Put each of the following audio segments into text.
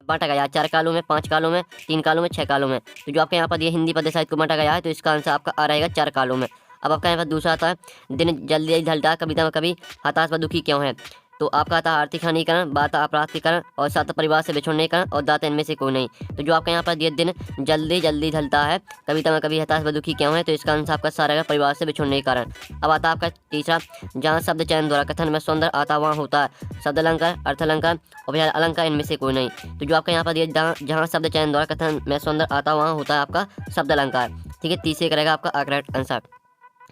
बांटा गया है 4 कालों में, 5 कालों में, 3 कालों में, 6 कालों में। तो जो आपके यहाँ पर ये हिंदी पद्य साहित्य को बांटा गया है तो इसका आंसर आपका आ रहेगा 4 कालों में। अब आपका यहाँ पर दूसरा आता है दिन जल्दी ढलता है कविता में कभी हताश व दुखी क्यों है। तो आपका आता है आर्थिक हानिकरण, बात अपराध के कारण और सात परिवार से बिछुड़ने के कारण और दाता इनमें से कोई नहीं। तो जो आपका यहाँ पर ये दिन जल्दी जल्दी ढलता है कविता में कभी हताश व दुखी क्यों है तो इसका आंसर आपका सारा रहेगा परिवार से बिछुड़ने के कारण। अब आता है आपका तीसरा, जहाँ शब्द चयन द्वारा कथन में सौंदर्य आता वहाँ होता है शब्द अलंकार, अर्थ अलंकार और भैया अलंकार इनमें से कोई नहीं। तो जो आपका यहाँ पर ये जहाँ शब्द चयन द्वारा कथन में सौंदर्य आता वहाँ होता है आपका शब्द अलंकार। ठीक है, तीसरे करेगा आपका करेक्ट आंसर।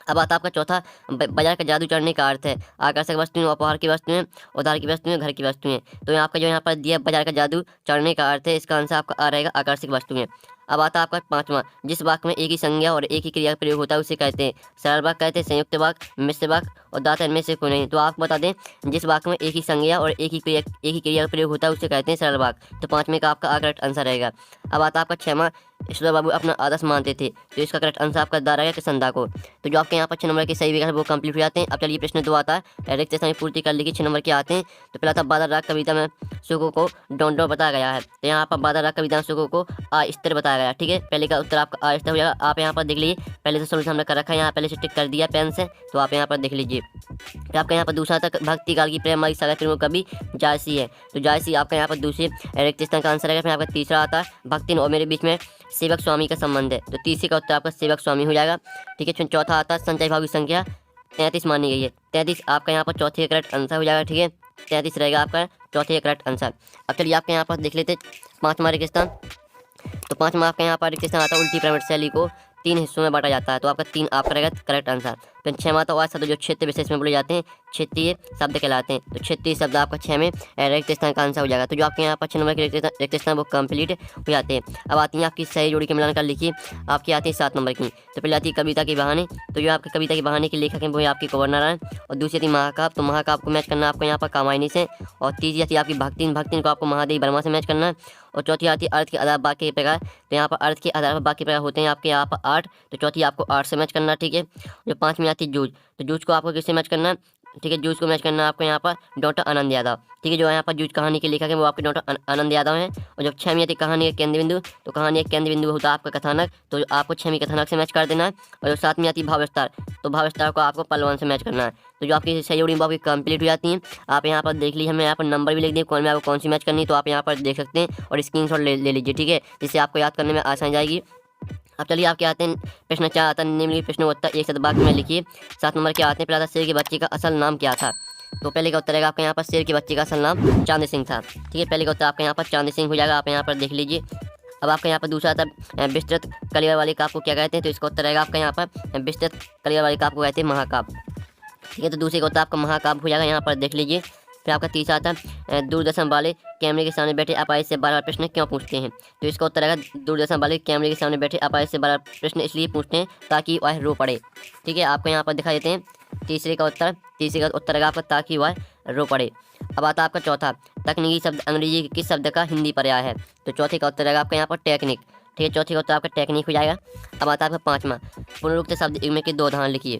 अब आता है आपका चौथा, बाजार का जादू चढ़ने का अर्थ है आकर्षक वस्तुएं, उपहार की वस्तुएं, उधार की वस्तुएं, घर की वस्तुएं। तो यहाँ आपका जो यहाँ पर दिया बाजार का जादू चढ़ने का अर्थ है, इसका आंसर आपका आ रहेगा आकर्षक वस्तुएं। अब आता है आपका पांचवा, जिस वाक्य में एक ही संज्ञा और एक ही क्रिया का प्रयोग होता है उसे कहते हैं सरल वाक्य कहते हैं, संयुक्त वाक्य, मिश्र वाक्य और दाता इनमें से कोई नहीं। तो आप बता दें जिस वाक्य में एक ही संज्ञा और एक ही क्रिया का प्रयोग होता है उसे कहते हैं सरल वाक्य। तो 5वें का आपका करेक्ट आंसर रहेगा। अब आता है आपका 6वां, ईश्वर बाबू अपना आदर्श मानते थे तो इसका करेक्ट आंसर आपका दा रहेगा किसंदा को। तो जो आपके यहाँ पर 6 नंबर के सही विकल्प वो कंप्लीट हो जाते हैं। अब चलिए प्रश्न 2 आता है, रिक्त स्थान पूर्ति कर लीजिए। 6 नंबर के आते हैं। तो पहला था बादल राग कविता में सुखों को डोंडो बताया गया है। तो यहाँ पर बादल राग कविता में सुखों को अस्तर बताया गया। ठीक है, पहले का उत्तर आपका अस्तर हो जाएगा। आप यहाँ पर देख लीजिए, पहले से सोल्यूशन हमने कर रखा है, यहाँ पहले से टिक कर दिया पेन से, तो आप यहाँ पर देख लीजिए। तो आपका यहाँ पर दूसरा तक भक्ति काल की प्रेम सागर फिल्मों कवि जायसी है। तो जायसी आपका यहाँ पर दूसरे रिक्त स्थान का आंसर रहेगा। फिर आपका तीसरा आता है भक्ति और मेरे बीच में सेवक स्वामी का संबंध है। तो तीसरे का उत्तर आपका सेवक स्वामी हो जाएगा। ठीक है, फिर चौथा आता है संचय भाव की संख्या 33 मानी गई है। 33 आपका यहाँ पर चौथे का करेक्ट आंसर हो जाएगा। ठीक है, 33 रहेगा आपका चौथे का करेक्ट आंसर। अब चलिए आपके यहाँ पर देख लेते 5वां रिक्त स्थान। तो 5वां आपका यहाँ पर रिक्त स्थान आता है उल्टी पिरामिड शैली को 3 हिस्सों में बांटा जाता है। तो आपका 3 आपका रहेगा करेक्ट आंसर। फिर 6वां तो वह शब्द जो क्षेत्र विशेष में बोले जाते हैं क्षेत्रीय शब्द कहलाते हैं। तो क्षेत्रीय शब्द आपका 6 में रिक्त स्थान का आंसर हो जाएगा। तो जो आपके यहाँ पर 6 नंबर के रिक्त स्थान वो कंप्लीट हो जाते हैं। अब आती है आपकी सही जोड़ी के मिलान कर लिखिए। आपकी आती है 7 नंबर की। तो पहले आती है कविता की बहाने। तो जो आपकी कविता की बहाने के लेखक हैं वो है आपकी कुंवर नारायण। और दूसरी आती महाकाव्य। तो महाकाव्य को मैच करना आपको यहाँ पर कामायनी से। और तीसरी आती है आपकी भक्ति। भक्ति को आपको महादेव वर्मा से मैच करना है। और चौथी आती है अर्थ के आधार वाक्य के प्रकार। तो यहाँ पर अर्थ के आधार पर वाक्य प्रकार होते हैं आपके यहाँ पर 8। तो चौथी आपको 8 से मैच करना है। ठीक है, जो 5वीं आती है जूझ। तो जूझ को आपको किससे मैच करना है। ठीक है, जूझ को मैच करना है आपको यहाँ पर डॉक्टर आनंद यादव। ठीक है, जो यहाँ पर जूझ कहानी के लेखक है वो आपके डॉक्टर आनंद यादव हैं। और जब 6वीं आती है कहानी का केंद्र बिंदु। तो कहानी का केंद्र बिंदु होता है आपका कथानक। तो आपको 6वीं कथानक से मैच कर देना है। और जो 7वीं आती है भाव विस्तार। तो भाव विस्तार को आपको पलवन से मैच करना है। तो जो आपकी सही जोड़ी आपकी कंप्लीट हो जाती है। आप यहाँ पर देख लीजिए, हमें यहाँ पर नंबर भी लिख दिए कौन में आपको कौन सी मैच करनी है। तो आप यहाँ पर देख सकते हैं और स्क्रीनशॉट ले लीजिए। ठीक है, जिससे आपको याद करने में आसानी जाएगी। अब चलिए आपके आते हैं प्रश्न 4 आता है निम्नलिखित प्रश्नों का उत्तर एक शब्द वाक्य में लिखिए। 7 नंबर के आते हैं, पहला था शेर के बच्चे का असल नाम क्या था। तो पहले का उत्तर रहेगा आपके यहाँ पर शेर के बच्चे का असल नाम चांदी सिंह था। ठीक है, पहले का उत्तर आपके यहाँ पर चांदी सिंह हो जाएगा। आप यहाँ पर देख लीजिए। अब आपका यहाँ पर दूसरा था विस्तृत कलियर वाले काव्य को क्या कहते हैं। तो इसका उत्तर रहेगा आपका यहाँ पर विस्तृत कलियर वाले काव्य को कहते हैं महाकाव्य। ठीक है, तो दूसरे का उत्तर आपका महाकाव्य हो जाएगा। यहाँ पर देख लीजिए। फिर आपका तीसरा था दूरदर्शन वाले कैमरे के सामने बैठे अपाहिज से बार-बार प्रश्न क्यों पूछते हैं। तो इसका उत्तर रहेगा दूरदर्शन वाले कैमरे के सामने बैठे अपाहिज से बार-बार प्रश्न इसलिए पूछते हैं ताकि वह रो पड़े। ठीक है, आपको यहाँ पर दिखाई देते हैं तीसरे का उत्तर रहेगा आपका ताकि वह रो पड़े। अब आता है आपका चौथा, तकनीकी शब्द अंग्रेजी के किस शब्द का हिंदी पर्याय है। तो चौथे का उत्तर रहेगा आपका यहाँ पर टेक्निक। ठीक है, चौथे का उत्तर आपका टेक्निक हो जाएगा। अब आता है आपका 5वां, पुनरुक्त शब्द युग्म के 2 उदाहरण लिखिए।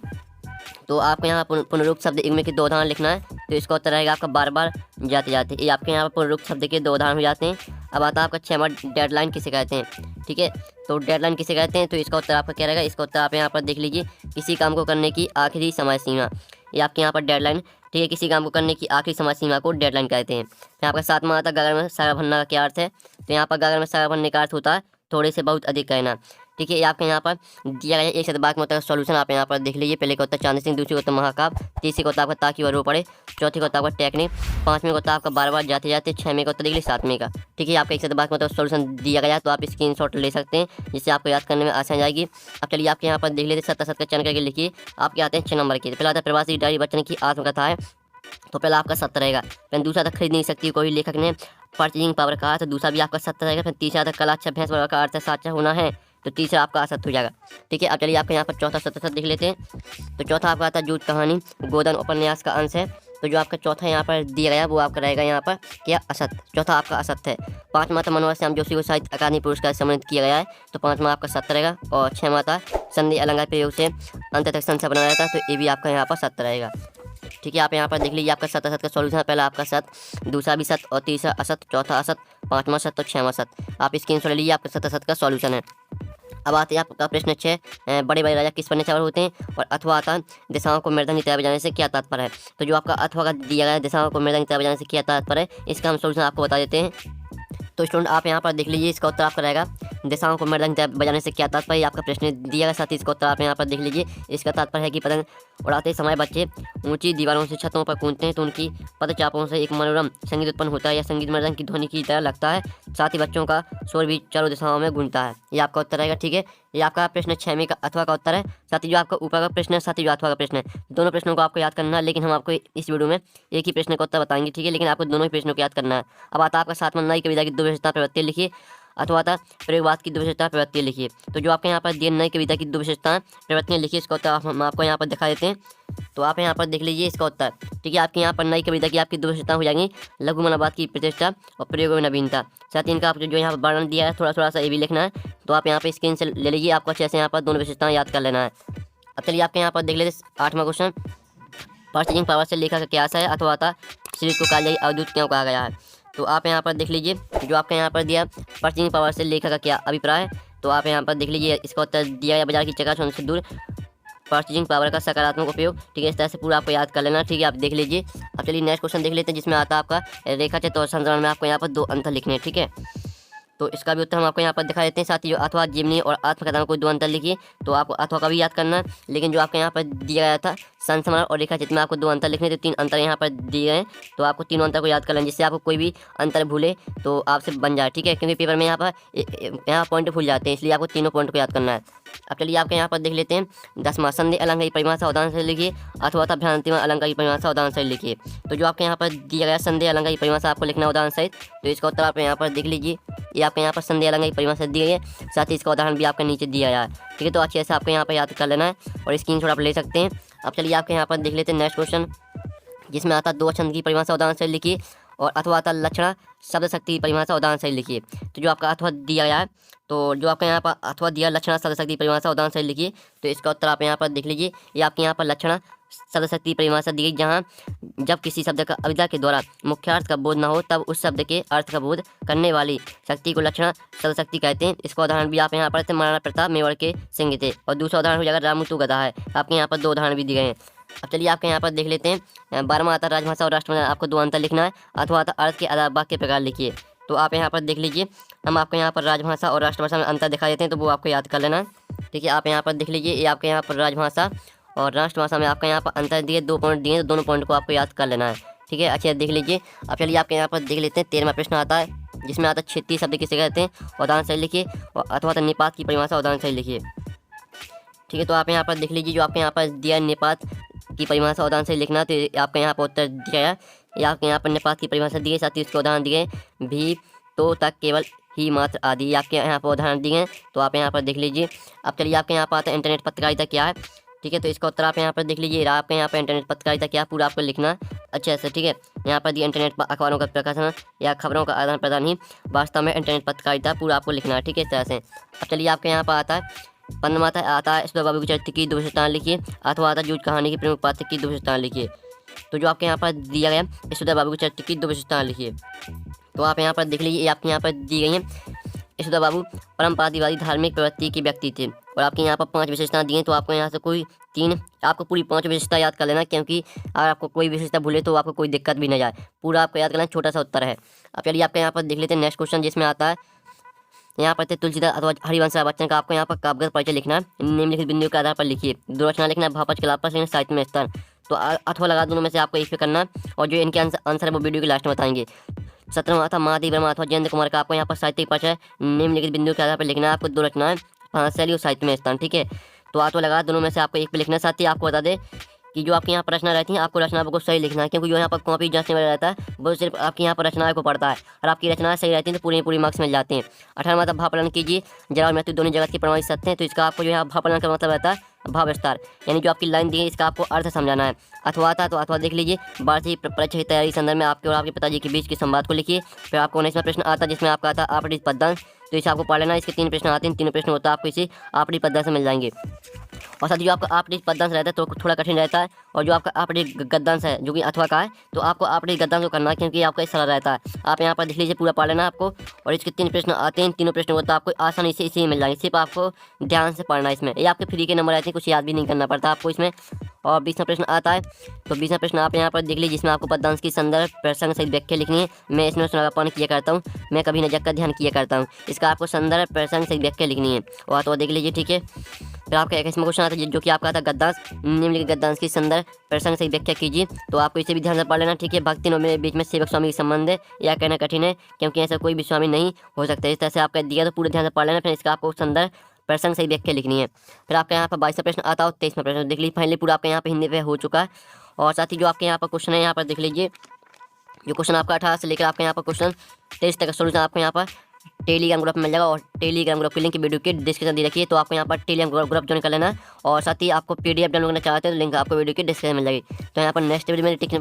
तो आपको यहाँ पुनरुक्त शब्द युग्म के 2 उदाहरण लिखना है। तो इसका उत्तर रहेगा आपका बार बार जाते जाते। ये आपके यहाँ पर पुनरुक्त शब्द के 2 उदाहरण हो जाते हैं। अब आता है आपका 6वां, डेडलाइन किसे कहते हैं। ठीक है, तो डेडलाइन किसे कहते हैं। तो इसका उत्तर आपका क्या रहेगा। इसका उत्तर आप यहाँ पर देख लीजिए, किसी काम को करने की आखिरी समय सीमा। ये आपके यहाँ पर डेडलाइन। ठीक है, किसी काम को करने की आखिरी समय सीमा को डेडलाइन कहते हैं। यहाँ पर 7वां आता है गागर में सागर भरना का क्या अर्थ है। तो यहाँ पर गागर में सागर भरने का अर्थ होता है थोड़े से बहुत अधिक कहना। ठीक है, ये आपके यहाँ पर दिया गया एक शब्द वाक्य में उत्तर का सॉल्यूशन आप यहाँ पर देख लीजिए। पहले का उत्तर चांदी सिंह, दूसरे का उत्तर महाकाव्य, तीसरे का उत्तर आपका ताकि वह रो पड़े, चौथे का उत्तर आपका टेक्निक, 5वें का उत्तर आपका बार बार जाते जाते, 6वें का उत्तर देख लीजिए 7वें का। ठीक है, आपका एक शब्द वाक्य में उत्तर सॉल्यूशन दिया गया तो आप स्क्रीनशॉट ले सकते हैं जिससे आपको याद करने में आसान जाएगी। अब चलिए आपके यहाँ पर देख लेते 7 का चयन करके लिखिए। आपके आते हैं 6 नंबर के। पहला आता है प्रवासी डायरी बच्चन की आत्मकथा है। तो पहला आपका 7 रहेगा। फिर दूसरा था खरीद नहीं सकती कोई लेखक ने परचेजिंग पावर कहा। तो दूसरा भी आपका 7 रहेगा। फिर तीसरा था कला अच्छा भैंस का अर्थ साचा होना है। तो तीसरा आपका असत्य हो जाएगा। ठीक है, अब चलिए आपके यहाँ पर चौथा 7 देख लेते हैं। तो चौथा आपका आता है जूत कहानी गोदन उपन्यास का अंश है। तो जो आपका चौथा यहाँ पर दिया गया वो आपका रहेगा यहाँ पर क्या असत्य। चौथा आपका असत्य है। 5वां था मनोहर श्याम जोशी को साहित्य अकादमी पुरस्कार से सम्मानित किया गया है। तो 5वां आपका 7 रहेगा। और 6वां था संधि अलंकार प्रयोग से अंत तक संशय बनाया जाता है। तो ये भी आपका यहाँ पर 7 रहेगा। ठीक है, आप यहाँ पर देख लीजिए आपका सत असत का सॉल्यूशन है। पहला आपका सत, दूसरा भी सत और तीसरा असत, चौथा असत, पाँचवां सत और छठवां सत। आप स्क्रीनशॉट ले लीजिए, आपका सत असत का सॉल्यूशन है। अब आते हैं आपका प्रश्न 6, बड़े बड़े राजा किस पर निछावर होते हैं? और अथवा आता दिशाओं को मृदंग की तरह बजाने से क्या तात्पर्य है? तो जो आपका अथवा का दिया गया दिशाओं को मृदंग की तरह बजाने से क्या तात्पर्य है, इसका हम सॉल्यूशन आपको बता देते हैं। तो स्टूडेंट आप यहाँ पर देख लीजिए, इसका उत्तर आपका रहेगा दिशाओं को मृदंग बजाने से क्या तात्पर्य, आपका प्रश्न दिया गया। साथ ही इसका उत्तर आप यहाँ पर देख लीजिए, इसका तात्पर्य है कि पतंग उड़ाते समय बच्चे ऊंची दीवारों से छतों पर कूदते हैं तो उनकी पदचापों से एक मनोरम संगीत उत्पन्न होता है। यह संगीत मृदंग की ध्वनि की तरह लगता है। साथ ही बच्चों का शोर भी चारों दिशाओं में गूंजता है। ये आपका उत्तर रहेगा। ठीक है, ये आपका प्रश्न 6 का अथवा का उत्तर है। साथ ही जो आपका ऊपर का प्रश्न है, साथ ही जो अथवा का प्रश्न है, दोनों प्रश्नों को आपको याद करना है। लेकिन हम आपको इस वीडियो में एक ही प्रश्न का उत्तर बताएंगे। ठीक है, लेकिन आपको दोनों ही प्रश्नों को याद करना है। अब आता आपका 7वां, नई कविता की दो विशेषता प्रवृत्ति लिखिए। अथवा था प्रयोगवाद की दो विशेषता प्रवृत्ति लिखिए। तो जो आपके यहाँ पर दिए नई कविता की दो विशेषताएं प्रवृत्तियाँ लिखिए, इसका उत्तर हम आपको यहाँ पर दिखा देते हैं। तो आप यहाँ पर देख लीजिए इसका उत्तर। ठीक है, आपके यहाँ पर नई कविता की आपकी दो विशेषताएं हो जाएंगी, लघु मनोवाद की प्रतिष्ठा और प्रयोग में नवीनता। साथ ही इनका आपको जो यहाँ पर वर्णन दिया है थोड़ा सा ये भी लिखना है। तो आप यहाँ पर स्क्रीन से ले लीजिए, आपको अच्छे से यहाँ पर दोनों विशेषताएं याद कर लेना है। अब चलिए आपके यहाँ पर देख लेते 8वां क्वेश्चन, पर्चेजिंग पावर से लेखा का क्या आशय है? अथवा था शरीर को कालियाई अवधूत क्यों कहा गया है? तो आप यहाँ पर देख लीजिए, जो आपके यहाँ पर दिया पर्चेजिंग पावर से लेखा का क्या अभिप्राय है? तो आप यहाँ पर देख लीजिए, इसका उत्तर दिया है बाजार की चकाचौंध से दूर पर्चेजिंग पावर का सकारात्मक उपयोग। ठीक है, इस तरह से पूरा आपको याद कर लेना। ठीक है, आप देख लीजिए। अब चलिए नेक्स्ट क्वेश्चन देख लेते हैं, जिसमें आता है आपका रेखा चित्र और संतरण में आपको यहाँ पर दो अंतर लिखने हैं। ठीक है, तो इसका भी उत्तर हम आपको यहाँ पर दिखा देते हैं। साथ ही जो अथवा जिमनी और आत्मकथा में कोई दो अंतर लिखिए। तो आपको अथवा का भी याद करना है, लेकिन जो आपके यहाँ पर दिया गया था संस्मरण और रेखा चित्र में आपको दो अंतर लिखने थे। 3 अंतर यहाँ पर दिए गए हैं, तो आपको तीनों अंतर को याद कर लेना, जिससे आपको कोई भी अंतर भूले तो आपसे बन जाए। ठीक है, क्योंकि पेपर में यहाँ पॉइंट भूल जाते हैं, इसलिए आपको तीनों पॉइंट को याद करना है। अब चलिए आपके यहाँ पर देख लेते हैं 10वां, संदेह अलंकार की परिभाषा उदाहरण से लिखिए। अथवा था भ्रांतिमय अलंकार की परिभाषा उदाहरण से लिखिए। तो जो आपके यहाँ पर दिया गया संदेह अलंकार की परिभाषा आपको लिखना उदाहरण सहित। तो इसका उत्तर आप यहाँ पर देख लीजिए, ये आपके यहाँ पर संदेह अलंकार की परिभाषा दी गई है। साथ ही इसका उदाहरण भी आपके नीचे दिया गया है। ठीक है, तो अच्छे से आपको यहाँ पर याद कर लेना है और स्क्रीनशॉट आप ले सकते हैं। अब चलिए आपके यहाँ पर देख लेते हैं नेक्स्ट क्वेश्चन, जिसमें आता दो छंद की परिभाषा उदाहरण से लिखिए। और अथवा आता लक्षण शब्द शक्ति की परिभाषा उदाहरण से लिखिए। तो जो आपका अथवा दिया गया है, तो जो आपका यहाँ पर अथवा दिया लक्षण शब्द शक्ति परिभाषा उदाहरण से लिखिए। तो इसका उत्तर आप यहाँ पर देख लीजिए, ये आपके यहाँ पर लक्षण शब्द शक्ति परिभाषा दी गई, जहाँ जब किसी शब्द का अभिधा के द्वारा मुख्यार्थ का बोध न हो तब उस शब्द के अर्थ का बोध करने वाली शक्ति को लक्षण शब्द शक्ति कहते हैं। इसका उदाहरण भी आप यहाँ पर महाराणा प्रताप मेवाड़ के सिंह थे। और दूसरा उदाहरण हो जाएगा रामूतु गधा है। आपके यहाँ पर दो उदाहरण भी दिए गए हैं। अब चलिए आपके यहाँ पर देख लेते हैं 12वां आता राजभाषा और राष्ट्रभाषा, आपको दो अंतर लिखना है। अथवा आता अर्थ के आधार वाक्य प्रकार लिखिए। तो आप यहाँ पर देख लीजिए, हम आपको यहाँ पर राजभाषा और राष्ट्रभाषा में अंतर दिखा देते हैं, तो वो आपको याद कर लेना है। ठीक है, आप यहाँ पर देख लीजिए, ये आपके यहाँ पर राजभाषा और राष्ट्रभाषा में आपका यहाँ पर अंतर दिए, 2 पॉइंट दिए, तो दोनों पॉइंट को आपको याद कर लेना है। ठीक है, अच्छे देख लीजिए। अब चलिए आपके यहाँ पर देख लेते हैं 13वां प्रश्न आता है, जिसमें आता क्षेत्रीय शब्द किसे कहते हैं? उदाहरण सही लिखिए। और अथवा निपात की परिभाषा उदाहरण सही लिखिए। ठीक है, तो आप यहाँ पर देख लीजिए, जो आपके यहाँ पर दिया निपात की परिभाषा उदाहरण से लिखना, तो आपका यहाँ पर उत्तर दिया है। या आपके यहाँ पर निपात की परिभाषा दी है, साथ ही उसके उदाहरण दिए भी, तो, तक, केवल, ही, मात्र आदि आपके यहाँ पर उदाहरण दिए हैं। तो आप यहाँ पर देख लीजिए। अब चलिए आपके यहाँ पर आता है इंटरनेट पत्रकारिता क्या है? ठीक है, तो इसका उत्तर आप यहाँ पर देख लीजिए, आपके यहाँ पर इंटरनेट पत्रकारिता क्या पूरा आपको लिखना है अच्छे से। ठीक है, यहाँ पर दिया इंटरनेट पर अखबारों का प्रकाशन या खबरों का आदान प्रदान ही वास्तव में इंटरनेट पत्रकारिता पूरा आपको लिखना है। ठीक है, इस तरह से। अब चलिए आपके यहाँ पर आता है 15वां आता है यशोदा बाबू के चरित्र की दो विशेषताएं लिखिए। अथवा आता जूझ कहानी के प्रमुख पात्र की दो विशेषताएं लिखिए। तो जो आपके यहाँ पर दिया गया यशोदा बाबू के चरित्र की दो विशेषताएं लिखिए। तो आप यहाँ पर देख लीजिए, ये आपके यहाँ पर दी गई हैं। यशोदा बाबू परम्परावादी धार्मिक प्रवृत्ति के व्यक्ति थे और आपके यहाँ पर 5 विशेषताएं दी हैं। तो आपको यहाँ से कोई 3, आपको पूरी 5 विशेषता याद कर लेना, क्योंकि अगर आपको कोई विशेषता भूले तो आपको कोई दिक्कत भी न जाए। पूरा आपको याद करना, छोटा सा उत्तर है। अब चलिए आपके यहाँ पर देख लेते हैं नेक्स्ट क्वेश्चन, जिसमें आता है यहाँ पर तुलसीदास अथवा हरिवंश राय बच्चन का आपको यहाँ पर काव्यगत परिचय लिखना है। निम्नलिखित बिंदुओं के आधार पर लिखिए। दो रचना लिखना है, भावपक्ष के लाभ पर लिखना, साहित्य में स्तर। तो अथवा लगा दोनों में से आपको एक पे करना है, और जो इनके आंसर है वो वीडियो के लास्ट में बताएंगे। 17वां था महादेव वर्मा अथवा जयंत कुमार का आपको यहाँ पर साहित्यिक परिचय निम्नलिखित बिंदुओं के आधार पर लिखना है। आपको 2 रचनाएं, शैली और साहित्य में स्थान। ठीक है, तो अथवा लगा दोनों में से आपको एक पे लिखना है। साथ ही आपको बता दें कि जो आपके यहाँ पर रचना रहती है, आपको रचना को सही लिखना है, क्योंकि जो यहाँ पर कॉपी जांचने वाला रहता है वो सिर्फ आपके यहाँ पर रचना को पढ़ता है, और आपकी रचनाएं सही रहती हैं तो पूरी मार्क्स मिल जाते हैं। 18वां था भावपालन कीजिए, जरा और मृत्यु दोनों जगत की प्रमाणित सत्य हैं। तो इसका आपको जो है भावपालन का मतलब रहता है भाव विस्तार, यानी जो आपकी लाइन दी है इसका आपको अर्थ समझाना है। अथवा था, तो अथवा देख लीजिए, वार्षिक परीक्षा की तैयारी संदर्भ में आपके और आपके पिताजी के बीच के संवाद को लिखिए। फिर आपको 19वां प्रश्न आता है, जिसमें आपका आता है आपरित पददान। तो इसे आपको पढ़ लेना, इसके 3 प्रश्न आते हैं, तीनों प्रश्न होता है आपको इसी आपरित पददान से मिल जाएंगे। और साथ ही जो आपका आपड़ी पदयांश रहता है तो थोड़ा कठिन रहता है, और जो आपका आपड़ी गद्यांश है जो कि अथवा का है, तो आपको आपड़ी गद्यांश को करना है क्योंकि आपका इस सरल रहता है। आप यहाँ पर देख लीजिए, पूरा पढ़ लेना आपको, और इसके 3 प्रश्न आते हैं, तीनों प्रश्न होता है आपको आसानी से इसी में मिल जाएंगे, सिर्फ आपको ध्यान से पढ़ना है इसमें। ये आपके फ्री के नंबर रहते हैं, कुछ याद भी नहीं करना पड़ता आपको इसमें। और 20वां प्रश्न आता है, तो 20वां प्रश्न आप यहाँ पर देख लीजिए, जिसमें आपको पदयांश की संदर्भ प्रसंग सहित व्याख्या लिखनी है। मैं इसमें सुनापान किया करता हूँ, मैं कभी न जग का ध्यान किया करता हूँ, इसका आपको संदर्भ प्रसंग सहित व्याख्या लिखनी है। और तो देख लीजिए, ठीक है। फिर आपका 21वां क्वेश्चन आता है जो कि आपका आता है गद्यांश, निम्नलिखित गद्यांश की संदर्भ प्रसंग सहित व्याख्या कीजिए। तो आपको इसे भी ध्यान से पढ़ लेना, ठीक है। भक्ति और मेरे बीच में सेवक स्वामी का संबंध है, यह कहना कठिन है क्योंकि ऐसा कोई भी स्वामी नहीं हो सकता। इस तरह से आपका दिया, तो पूरे ध्यान से पढ़ लेना। फिर इसका आपको संदर्भ प्रसंग सही व्याख्या लिखनी है। फिर आपका यहाँ पर 22वां प्रश्न आता है, 23वां प्रश्न देख लीजिए, पहले पूरा आपका यहाँ पे हिंदी पे हो चुका है। और साथ ही जो आपके यहाँ पर क्वेश्चन है, यहाँ पर देख लीजिए, जो क्वेश्चन आपका 18 से लेकर आपके यहाँ पर क्वेश्चन 23 तक का सोल्यूशन आपको यहाँ पर टेलीग्राम ग्रुप में मिल जाएगा। और टेलीग्राम ग्रुप की लिंक वीडियो के डिस्क्रिप्शन दी रखी है, तो आपको यहाँ पर टेलीग्राम ग्रुप ज्वाइन कर लेना है। और साथ ही आपको PDF डाउनलोड करना चाहते हैं तो लिंक आपको वीडियो के डिस्क्रिप्शन में मिल जाएगी। तो यहाँ पर नेक्स्ट वीडियो में